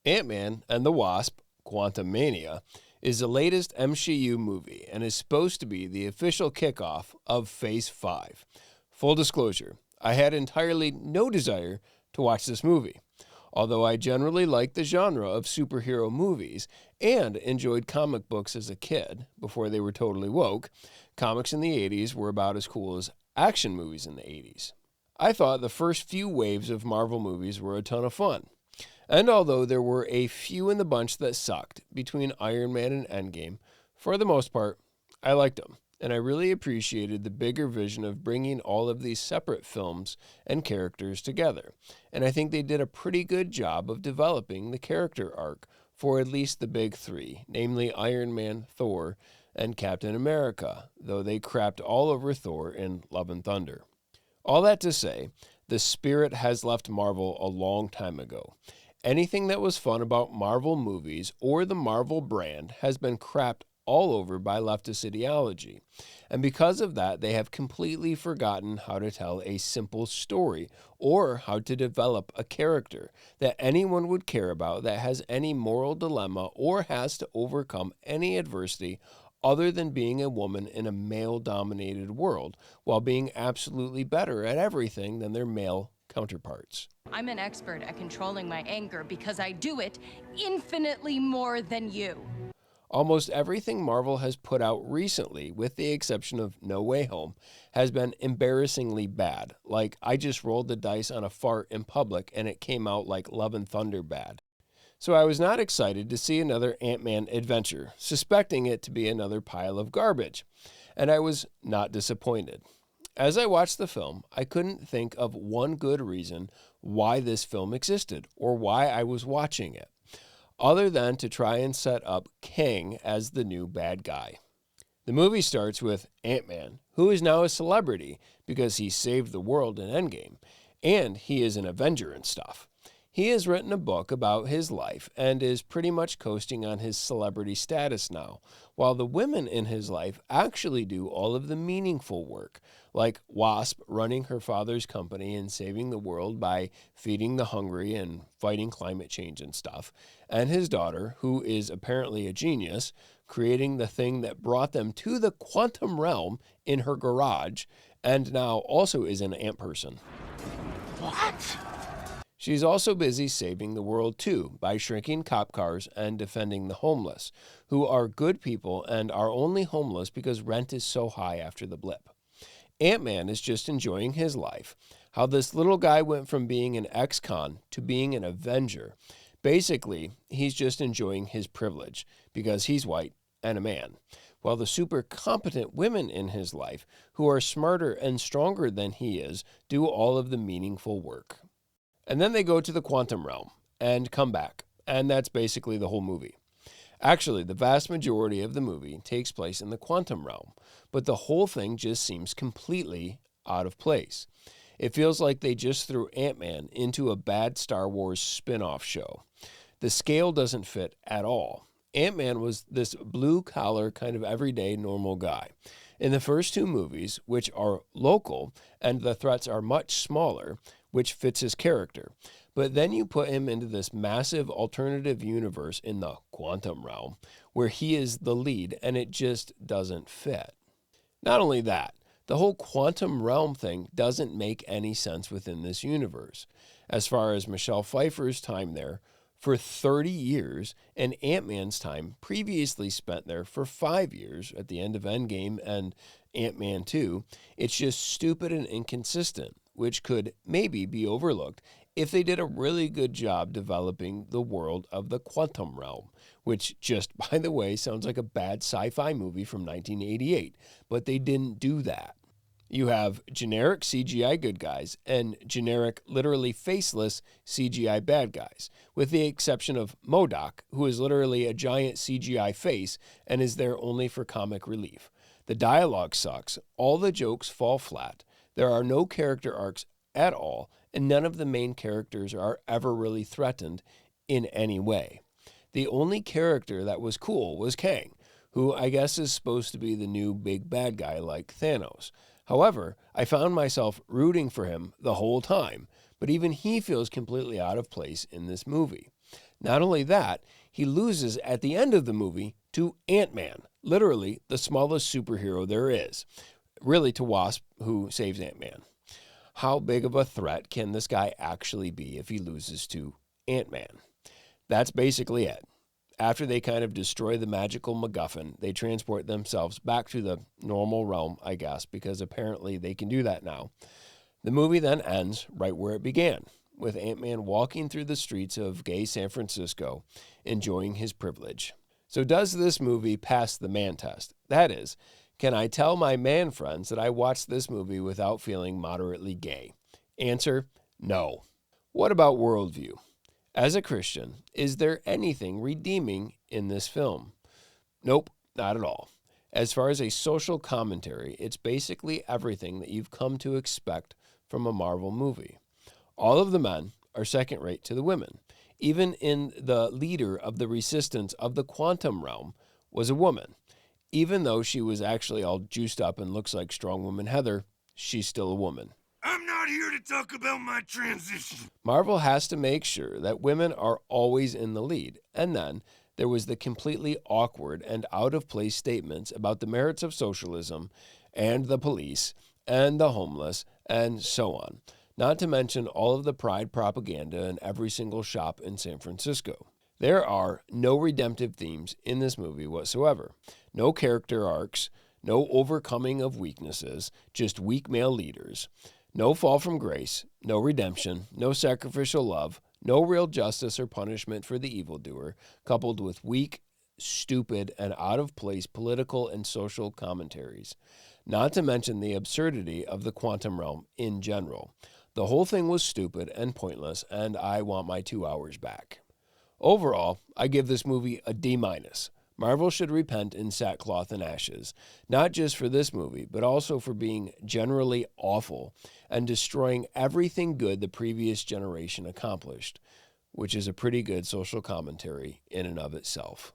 Ant-Man and the Wasp, Quantumania, is the latest MCU movie and is supposed to be the official kickoff of Phase 5. Full disclosure, I had entirely no desire to watch this movie. Although I generally liked the genre of superhero movies and enjoyed comic books as a kid before they were totally woke, comics in the 80s were about as cool as action movies in the 80s. I thought the first few waves of Marvel movies were a ton of fun. And although there were a few in the bunch that sucked between Iron Man and Endgame, for the most part, I liked them. And I really appreciated the bigger vision of bringing all of these separate films and characters together. And I think they did a pretty good job of developing the character arc for at least the big three, namely Iron Man, Thor, and Captain America, though they crapped all over Thor in Love and Thunder. All that to say, the spirit has left Marvel a long time ago. Anything that was fun about Marvel movies or the Marvel brand has been crapped all over by leftist ideology. And because of that, they have completely forgotten how to tell a simple story or how to develop a character that anyone would care about that has any moral dilemma or has to overcome any adversity other than being a woman in a male-dominated world while being absolutely better at everything than their male counterparts. I'm an expert at controlling my anger because I do it infinitely more than you. Almost everything Marvel has put out recently, with the exception of No Way Home, has been embarrassingly bad. Like, I just rolled the dice on a fart in public and it came out like Love and Thunder bad. So I was not excited to see another Ant-Man adventure, suspecting it to be another pile of garbage. And I was not disappointed. As I watched the film, I couldn't think of one good reason why this film existed or why I was watching it, other than to try and set up Kang as the new bad guy. The movie starts with Ant-Man, who is now a celebrity because he saved the world in Endgame, and he is an Avenger and stuff. He has written a book about his life and is pretty much coasting on his celebrity status now, while the women in his life actually do all of the meaningful work, like Wasp running her father's company and saving the world by feeding the hungry and fighting climate change and stuff, and his daughter, who is apparently a genius, creating the thing that brought them to the quantum realm in her garage, and now also is an ant person. What? She's also busy saving the world too by shrinking cop cars and defending the homeless, who are good people and are only homeless because rent is so high after the blip. Ant-Man is just enjoying his life, how this little guy went from being an ex-con to being an Avenger. Basically, he's just enjoying his privilege because he's white and a man, while the super competent women in his life, who are smarter and stronger than he is, do all of the meaningful work. And then they go to the quantum realm and come back, and that's basically the whole movie. Actually, the vast majority of the movie takes place in the quantum realm, but the whole thing just seems completely out of place. It feels like they just threw Ant-Man into a bad Star Wars spin-off show. The scale doesn't fit at all. Ant-Man was this blue-collar kind of everyday normal guy. In the first two movies, which are local and the threats are much smaller, which fits his character. But then you put him into this massive alternative universe in the quantum realm, where he is the lead, and it just doesn't fit. Not only that, the whole quantum realm thing doesn't make any sense within this universe. As far as Michelle Pfeiffer's time there, for 30 years, and Ant-Man's time previously spent there for 5 years at the end of Endgame and Ant-Man 2, it's just stupid and inconsistent, which could maybe be overlooked if they did a really good job developing the world of the quantum realm, which just, by the way, sounds like a bad sci-fi movie from 1988, but they didn't do that. You have generic CGI good guys and generic, literally faceless CGI bad guys, with the exception of MODOK, who is literally a giant CGI face and is there only for comic relief. The dialogue sucks, all the jokes fall flat, there are no character arcs at all, and none of the main characters are ever really threatened in any way. The only character that was cool was Kang, who I guess is supposed to be the new big bad guy like Thanos. However, I found myself rooting for him the whole time, but even he feels completely out of place in this movie. Not only that, he loses at the end of the movie to Ant-Man, literally the smallest superhero there is, really to Wasp, who saves Ant-Man. How big of a threat can this guy actually be if he loses to Ant-Man? That's basically it. After they kind of destroy the magical MacGuffin, they transport themselves back to the normal realm, I guess, because apparently they can do that now. The movie then ends right where it began, with Ant-Man walking through the streets of gay San Francisco, enjoying his privilege. So does this movie pass the man test? That is, can I tell my man friends that I watched this movie without feeling moderately gay? Answer, no. What about worldview? As a Christian, is there anything redeeming in this film? Nope, not at all. As far as a social commentary, it's basically everything that you've come to expect from a Marvel movie. All of the men are second rate to the women. Even in the leader of the resistance of the quantum realm was a woman. Even though she was actually all juiced up and looks like strong woman Heather, she's still a woman. I'm not here to talk about my transition. Marvel has to make sure that women are always in the lead. And then there was the completely awkward and out-of-place statements about the merits of socialism and the police and the homeless and so on. Not to mention all of the pride propaganda in every single shop in San Francisco. There are no redemptive themes in this movie whatsoever. No character arcs, no overcoming of weaknesses, just weak male leaders. No fall from grace, no redemption, no sacrificial love, no real justice or punishment for the evildoer, coupled with weak, stupid, and out-of-place political and social commentaries. Not to mention the absurdity of the quantum realm in general. The whole thing was stupid and pointless, and I want my 2 hours back. Overall, I give this movie a D-. Marvel should repent in sackcloth and ashes, not just for this movie, but also for being generally awful and destroying everything good the previous generation accomplished, which is a pretty good social commentary in and of itself.